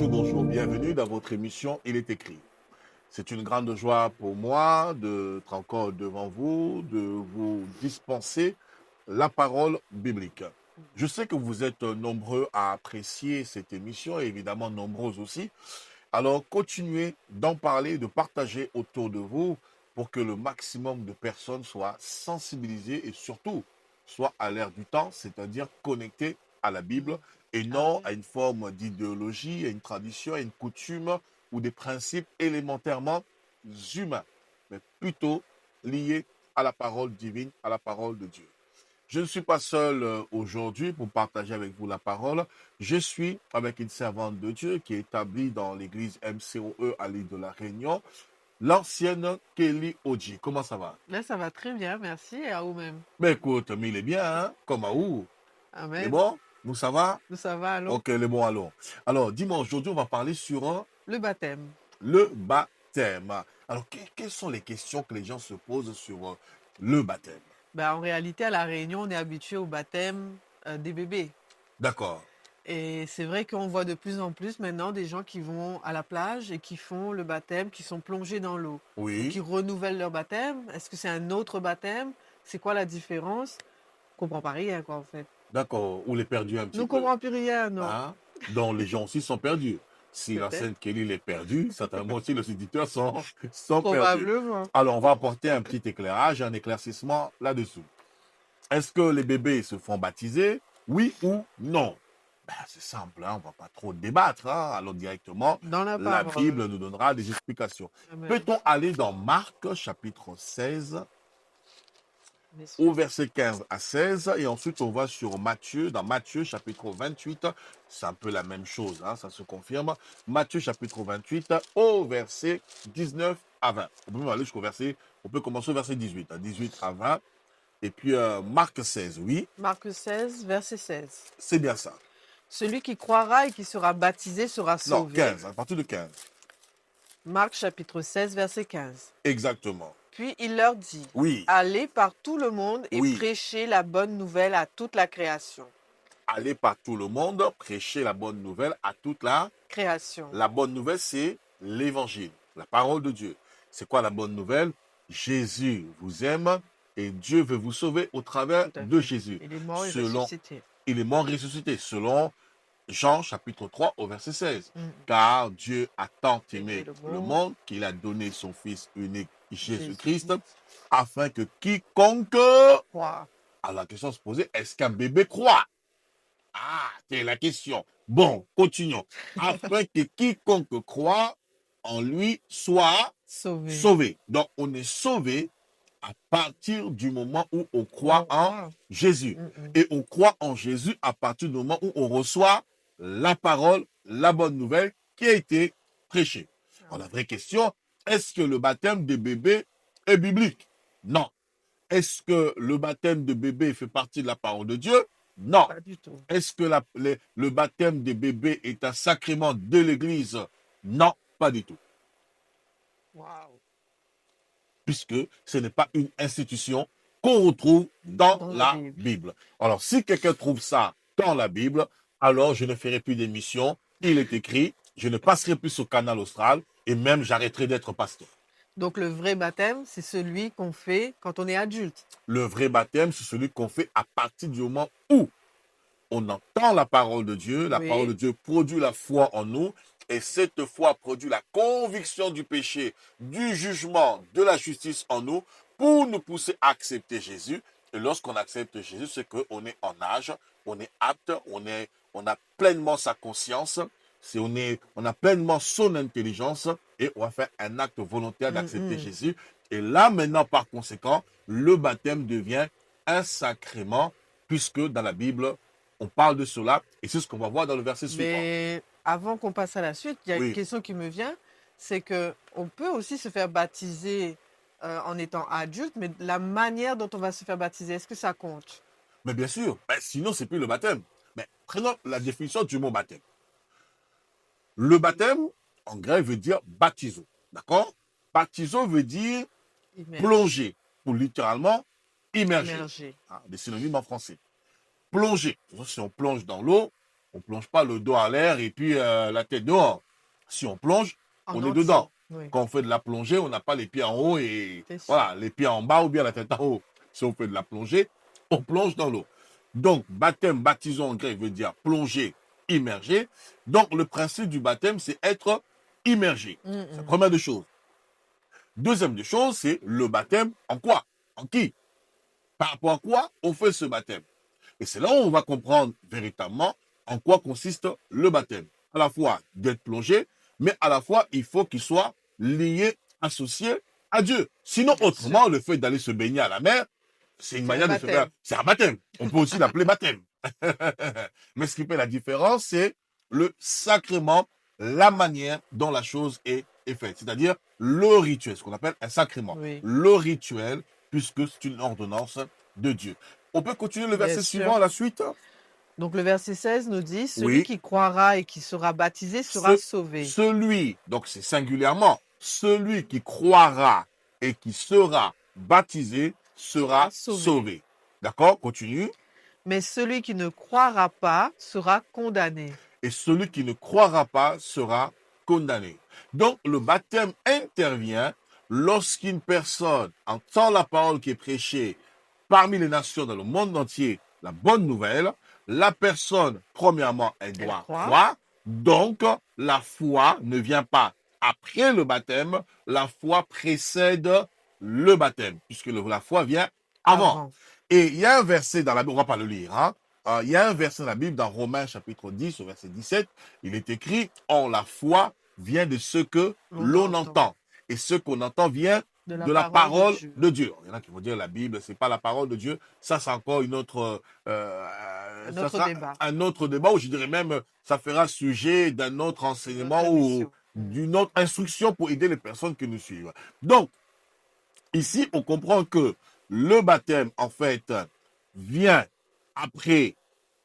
bonjour, bienvenue dans votre émission Il est écrit. C'est une grande joie pour moi d'être encore devant vous, de vous dispenser la parole biblique. Je sais que vous êtes nombreux à apprécier cette émission et évidemment nombreux aussi. Alors continuez d'en parler, de partager autour de vous pour que le maximum de personnes soient sensibilisées et surtout soient à l'ère du temps, c'est-à-dire connectées à la Bible et non Amen. à une forme d'idéologie, à une tradition, à une coutume ou des principes élémentairement humains, mais plutôt liés à la parole divine, à la parole de Dieu. Je ne suis pas seul aujourd'hui pour partager avec vous la parole. Je suis avec une servante de Dieu qui est établie dans l'église MCOE à l'île de la Réunion, l'ancienne Kelly Oji. Comment ça va? Là, ça va très bien, merci, et à vous-même. Mais écoute, mais il est bien, hein? Comme à où? Il est Amen. bon? Nous, ça va? Nous, ça va, allons. Ok, il est bon, allons. Alors, dis-moi, aujourd'hui, on va parler sur Le baptême. le baptême. Alors, quelles sont les questions que les gens se posent sur le baptême? En réalité, à La Réunion, on est habitué au baptême des bébés. D'accord. Et c'est vrai qu'on voit de plus en plus maintenant des gens qui vont à la plage et qui font le baptême, qui sont plongés dans l'eau. Donc, Oui, qui renouvellent leur baptême. Est-ce que c'est un autre baptême? C'est quoi la différence? On comprend pas rien, quoi, en fait. d'accord. Ou les perdus un Nous petit ne peu. comprenons plus rien, non. Hein, dont les gens aussi sont perdus. Si Peut-être. l'ancienne Kelly est perdue, certainement aussi les éditeurs sont perdus. Probablement. Alors, on va apporter un petit éclairage, un éclaircissement là-dessous. Est-ce que les bébés se font baptiser? Oui ou non? C'est simple, hein, on ne va pas trop débattre. Hein. Allons directement. Dans la La parole. Bible nous donnera des explications. Amen. Peut-on aller dans Marc chapitre 16 au Messieurs. verset 15 à 16, et ensuite on va sur Matthieu, dans Matthieu chapitre 28, c'est un peu la même chose, hein, ça se confirme. Matthieu chapitre 28 au verset 19 à 20. On peut même aller jusqu'au verset, on peut commencer au verset 18, 18 à 20, et puis Marc 16, oui, Marc 16, verset 16. c'est bien ça. Celui qui croira et qui sera baptisé sera Non, sauvé. 15, à partir de 15, Marc chapitre 16, verset 15. exactement. Puis il leur dit, Oui, allez par tout le monde et oui, prêchez la bonne nouvelle à toute la création. allez par tout le monde, prêcher la bonne nouvelle à toute la. Création. La bonne nouvelle, c'est l'évangile, la parole de Dieu. C'est quoi la bonne nouvelle? Jésus vous aime et Dieu veut vous sauver au travers Tout à de fait. Jésus. Il est mort et Selon, ressuscité. il est mort ressuscité, selon Jean chapitre 3 au verset 16. Mm. Car Dieu a tant Aimez aimé le le monde, monde qu'il a donné son Fils unique Jésus-Christ, Jésus-Christ. afin que quiconque. Croire. Alors la question se posait, est-ce qu'un bébé croit? Ah, c'est la question. Bon, continuons. Afin que quiconque croit en lui soit Sauvé. sauvé. Donc, on est sauvé à partir du moment où on croit On en croit. Jésus. Et on croit en Jésus à partir du moment où on reçoit la parole, la bonne nouvelle qui a été prêchée. Alors, la vraie question, est-ce que le baptême des bébés est biblique? Non. Est-ce que le baptême de bébé fait partie de la parole de Dieu? Non. Pas du tout. Est-ce que le baptême des bébés est un sacrement de l'Église? Non, pas du tout. Wow. Puisque ce n'est pas une institution qu'on retrouve dans Dans la la Bible. Bible. Alors, si quelqu'un trouve ça dans la Bible, alors je ne ferai plus d'émission. Il est écrit, je ne passerai plus au canal austral et même j'arrêterai d'être pasteur. Donc le vrai baptême, c'est celui qu'on fait quand on est adulte. Le vrai baptême, c'est celui qu'on fait à partir du moment où on entend la parole de Dieu, la parole de Oui. Dieu produit la foi en nous, et cette foi produit la conviction du péché, du jugement, de la justice en nous, pour nous pousser à accepter Jésus. Et lorsqu'on accepte Jésus, c'est qu'on est en âge, on est apte, on a pleinement sa conscience, on a pleinement son intelligence, et on va faire un acte volontaire d'accepter Jésus. Et là, maintenant, par conséquent, le baptême devient un sacrement, puisque dans la Bible, on parle de cela, et c'est ce qu'on va voir dans le verset suivant. Mais avant qu'on passe à la suite, il y a une Oui, question qui me vient, c'est que on peut aussi se faire baptiser en étant adulte, mais la manière dont on va se faire baptiser, est-ce que ça compte? mais bien sûr, sinon c'est plus le baptême. Mais prenons la définition du mot baptême. Le baptême, en grec, veut dire baptizo, d'accord? Baptizo veut dire Immergé. plonger, ou littéralement immerger. Immergé. Des synonymes en français. Plonger, si on plonge dans l'eau, On plonge pas le dos en l'air et puis la tête dehors. Si on plonge, En on est entier. dedans. Oui, Quand on fait de la plongée, on n'a pas les pieds en haut et c'est sûr. voilà, les pieds en bas ou bien la tête en haut. Si on fait de la plongée, on plonge dans l'eau. Donc, baptême, baptisons en grec veut dire plonger, immerger. Donc, le principe du baptême, c'est être immergé. C'est la première des choses. Deuxième des choses, c'est le baptême en quoi? En qui? Par rapport à quoi on fait ce baptême? Et c'est là où on va comprendre véritablement en quoi consiste le baptême. À la fois d'être plongé, mais à la fois, il faut qu'il soit lié, associé à Dieu. Sinon, Bien autrement, sûr. le fait d'aller se baigner à la mer, c'est une C'est un manière de se faire. baptême. C'est un baptême. On peut aussi l'appeler baptême. Mais ce qui fait la différence, c'est le sacrement, la manière dont la chose est faite. C'est-à-dire le rituel, ce qu'on appelle un sacrement. Oui, Le rituel, puisque c'est une ordonnance de Dieu. On peut continuer le bien verset sûr. suivant, la suite? Donc le verset 16 nous dit, celui Oui. qui croira et qui sera baptisé sera sauvé. Celui, donc c'est singulièrement, celui qui croira et qui sera baptisé sera sauvé. D'accord? Continue. Mais celui qui ne croira pas sera condamné. Et celui qui ne croira pas sera condamné. Donc le baptême intervient lorsqu'une personne entend la parole qui est prêchée parmi les nations dans le monde entier, la bonne nouvelle. La personne, premièrement, elle doit croire. Donc la foi ne vient pas après le baptême, la foi précède le baptême, puisque la foi vient avant. Et il y a un verset dans la Bible, on ne va pas le lire, hein. Il y a un verset dans la Bible, dans Romains chapitre 10, au verset 17, il est écrit « Or la foi vient de ce que l'on entend. Et ce qu'on entend vient de la parole de Dieu. » Il y en a qui vont dire la Bible, c'est pas la parole de Dieu. Ça, c'est encore un autre débat, ou je dirais même, ça fera sujet d'un autre enseignement ou d'une autre instruction pour aider les personnes qui nous suivent. Donc, ici, on comprend que le baptême, en fait, vient après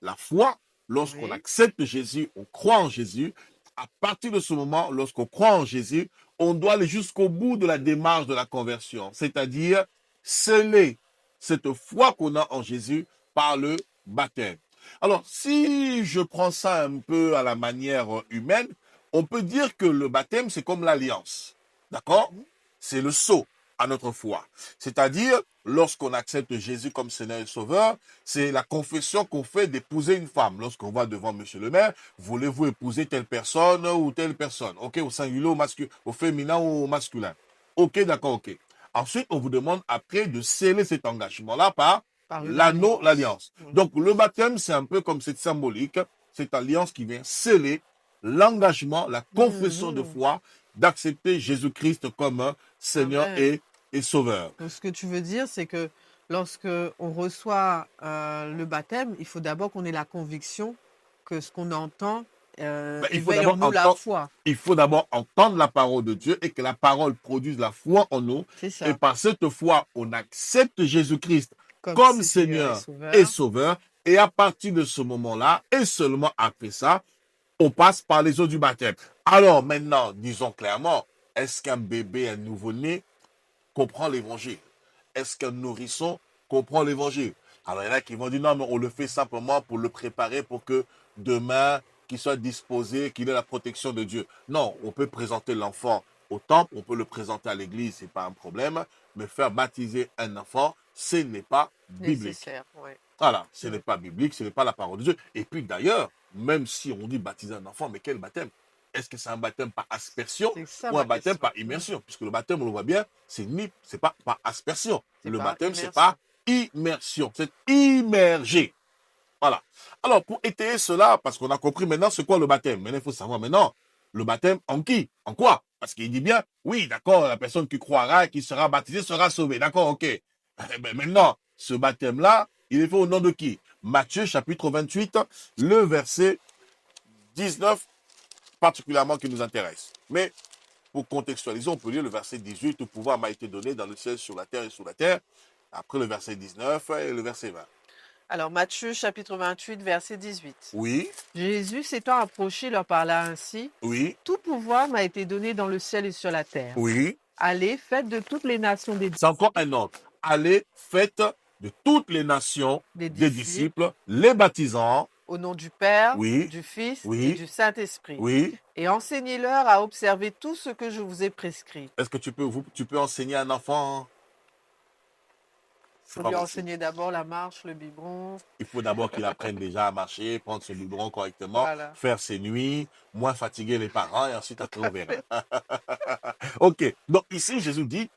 la foi. Lorsqu'on accepte Jésus, on croit en Jésus. À partir de ce moment, lorsqu'on croit en Jésus, on doit aller jusqu'au bout de la démarche de la conversion, c'est-à-dire sceller cette foi qu'on a en Jésus par le baptême. Alors, si je prends ça un peu à la manière humaine, on peut dire que le baptême, c'est comme l'alliance. D'accord? C'est le sceau à notre foi. C'est-à-dire, lorsqu'on accepte Jésus comme Seigneur et Sauveur, c'est la confession qu'on fait d'épouser une femme. Lorsqu'on va devant Monsieur le maire, voulez-vous épouser telle personne ou telle personne? Ok, au singulier, au masculin, au féminin ou au masculin. Ok, d'accord, ok. Ensuite, on vous demande après de sceller cet engagement-là par l'anneau, l'alliance. Donc, le baptême, c'est un peu comme cette symbolique, cette alliance qui vient sceller l'engagement, la confession de foi d'accepter Jésus-Christ comme Seigneur et Sauveur. Donc, ce que tu veux dire, c'est que lorsque on reçoit le baptême, il faut d'abord qu'on ait la conviction que ce qu'on entend éveille en nous la foi. Il faut d'abord entendre la parole de Dieu et que la parole produise la foi en nous. Et par cette foi, on accepte Jésus-Christ comme Seigneur et Sauveur. Et à partir de ce moment-là, et seulement après ça, on passe par les eaux du baptême. Alors maintenant, disons clairement, est-ce qu'un bébé, un nouveau-né, comprend l'évangile? Est-ce qu'un nourrisson comprend l'évangile? Alors il y en a qui vont dire non, mais on le fait simplement pour le préparer pour que demain, qu'il soit disposé, qu'il ait la protection de Dieu. Non, on peut présenter l'enfant au temple, on peut le présenter à l'église, c'est pas un problème, mais faire baptiser un enfant, ce n'est pas biblique. Voilà, ce n'est pas biblique, ce n'est pas la parole de Dieu. Et puis d'ailleurs, même si on dit baptiser un enfant, mais quel baptême? Est-ce que c'est un baptême par aspersion ou un baptême par immersion? Puisque le baptême, on le voit bien, c'est pas par aspersion. Le baptême, c'est par immersion. C'est immergé. Voilà. Alors, pour étayer cela, parce qu'on a compris maintenant c'est quoi le baptême, maintenant il faut savoir maintenant, le baptême en qui? En quoi? Parce qu'il dit bien, oui, d'accord, la personne qui croira et qui sera baptisée sera sauvée. D'accord, ok. Mais maintenant, ce baptême-là, il est fait au nom de qui? Matthieu chapitre 28, le verset 19, particulièrement qui nous intéresse. Mais pour contextualiser, on peut lire le verset 18, tout pouvoir m'a été donné dans le ciel, sur la terre et sous la terre. Après le verset 19 et le verset 20. Alors Matthieu chapitre 28, verset 18. Oui. Jésus s'étant approché leur parla ainsi. Oui. Tout pouvoir m'a été donné dans le ciel et sur la terre. Oui. Allez, faites de toutes les nations des disciples. C'est encore un ordre. Allez, faites de toutes les nations des disciples, les baptisant au au nom du Père, Oui. du Fils et Oui. du Saint-Esprit. Oui. Et enseignez-leur à observer tout ce que je vous ai prescrit. Est-ce que tu peux enseigner un enfant? Il C'est faut pas lui possible. enseigner d'abord la marche, le biberon. Il faut d'abord qu'il apprenne déjà à marcher, prendre son biberon correctement, Voilà. faire ses nuits, moins fatiguer les parents et ensuite après on verra. Ok, donc ici Jésus dit,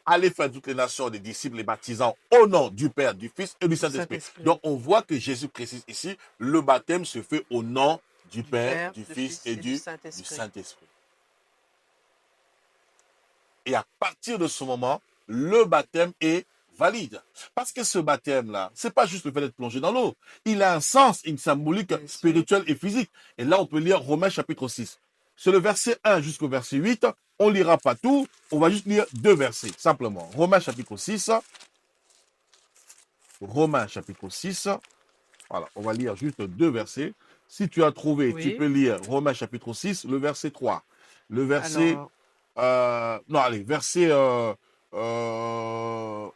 allez faire toutes les nations des disciples, les baptisant au nom du Père, du Fils et du Saint-Esprit. Saint-Esprit. Donc on voit que Jésus précise ici, le baptême se fait au nom du Père, du Fils et du Saint-Esprit. Et à partir de ce moment, le baptême est valide. Parce que ce baptême-là, c'est pas juste le fait d'être plongé dans l'eau. Il a un sens, une symbolique spirituelle et physique. Et là, on peut lire Romains chapitre 6. C'est le verset 1 jusqu'au verset 8. On ne lira pas tout. On va juste lire 2 versets, simplement. Romains chapitre 6. Romains chapitre 6. Voilà, on va lire juste 2 versets. Si tu as trouvé, tu peux lire Romains chapitre 6, le verset 3. Le verset...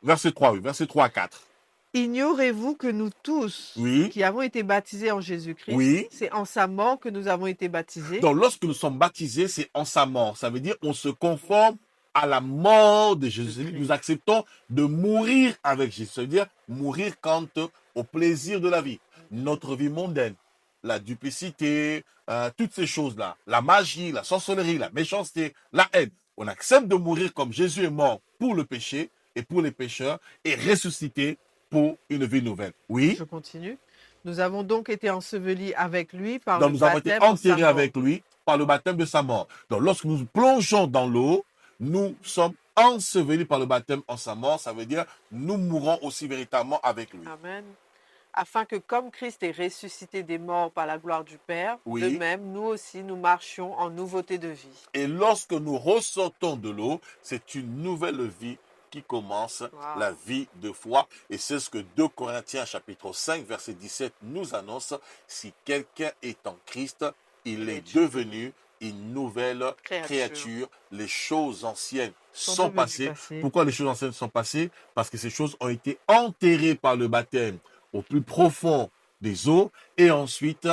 verset 3, oui, verset 3 à 4. Ignorez-vous que nous tous, qui avons été baptisés en Jésus-Christ, c'est en sa mort que nous avons été baptisés. Donc, lorsque nous sommes baptisés, c'est en sa mort. Ça veut dire on se conforme à la mort de Jésus. Nous acceptons de mourir avec Jésus. Ça veut dire mourir quant au plaisir de la vie. Notre vie mondaine, la duplicité, toutes ces choses-là, la magie, la sorcellerie, la méchanceté, la haine. On accepte de mourir comme Jésus est mort pour le péché et pour les pécheurs et ressuscité pour une vie nouvelle. Oui. Je continue. Nous avons donc été ensevelis avec lui par Donc le nous avons baptême été enterrés en sa avec lui par le baptême de sa mort. Donc lorsque nous plongeons dans l'eau, nous sommes ensevelis par le baptême en sa mort. Ça veut dire nous mourrons aussi véritablement avec lui. Amen. Afin que comme Christ est ressuscité des morts par la gloire du Père, de même, nous aussi, nous marchions en nouveauté de vie. Et lorsque nous ressortons de l'eau, c'est une nouvelle vie qui commence, la vie de foi. Et c'est ce que 2 Corinthiens chapitre 5, verset 17 nous annonce. Si quelqu'un est en Christ, il est devenu une nouvelle créature. Les choses anciennes sont passées. Pourquoi les choses anciennes sont passées? Parce que ces choses ont été enterrées par le baptême au plus profond des eaux, et ensuite,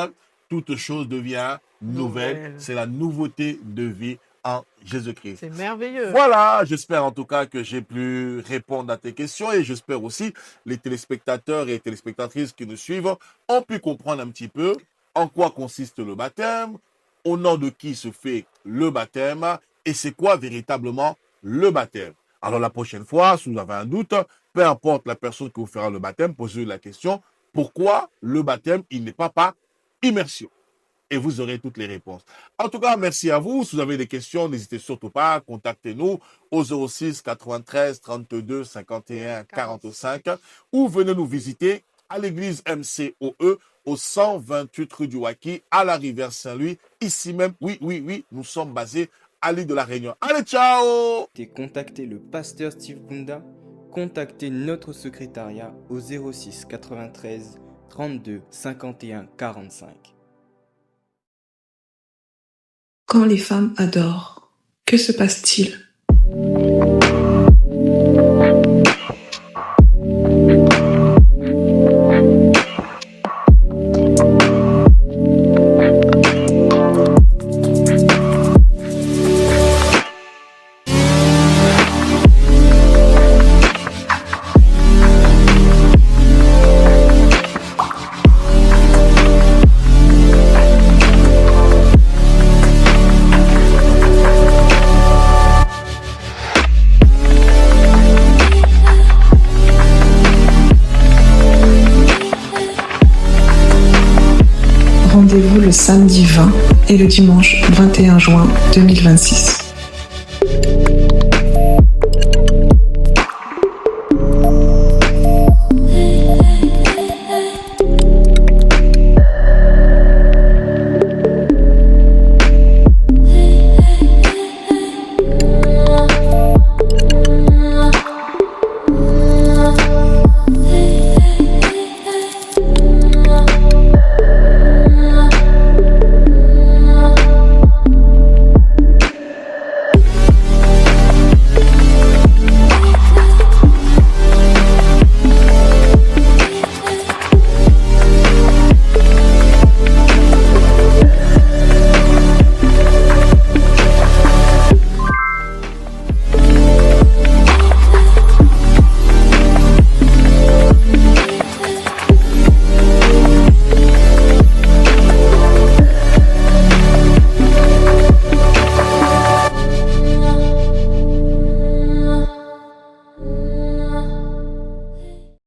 toute chose devient nouvelle. C'est la nouveauté de vie en Jésus-Christ. C'est merveilleux. Voilà, j'espère en tout cas que j'ai pu répondre à tes questions, et j'espère aussi les téléspectateurs et téléspectatrices qui nous suivent ont pu comprendre un petit peu en quoi consiste le baptême, au nom de qui se fait le baptême, et c'est quoi véritablement le baptême. Alors la prochaine fois, si vous avez un doute, peu importe la personne qui vous fera le baptême, posez-lui la question, pourquoi le baptême, il n'est pas par immersion? Et vous aurez toutes les réponses. En tout cas, merci à vous. Si vous avez des questions, n'hésitez surtout pas, contactez-nous au 06 93 32 51 45 ou venez nous visiter à l'église MCOE au 128 rue du Waki, à la rivière Saint-Louis, ici même. Oui, nous sommes basés à l'île de la Réunion. Allez, ciao! Contactez le pasteur Steve Kunda, contactez notre secrétariat au 06 93 32 51 45. Quand les femmes adorent, que se passe-t-il? Rendez-vous le samedi 20 et le dimanche 21 juin 2026.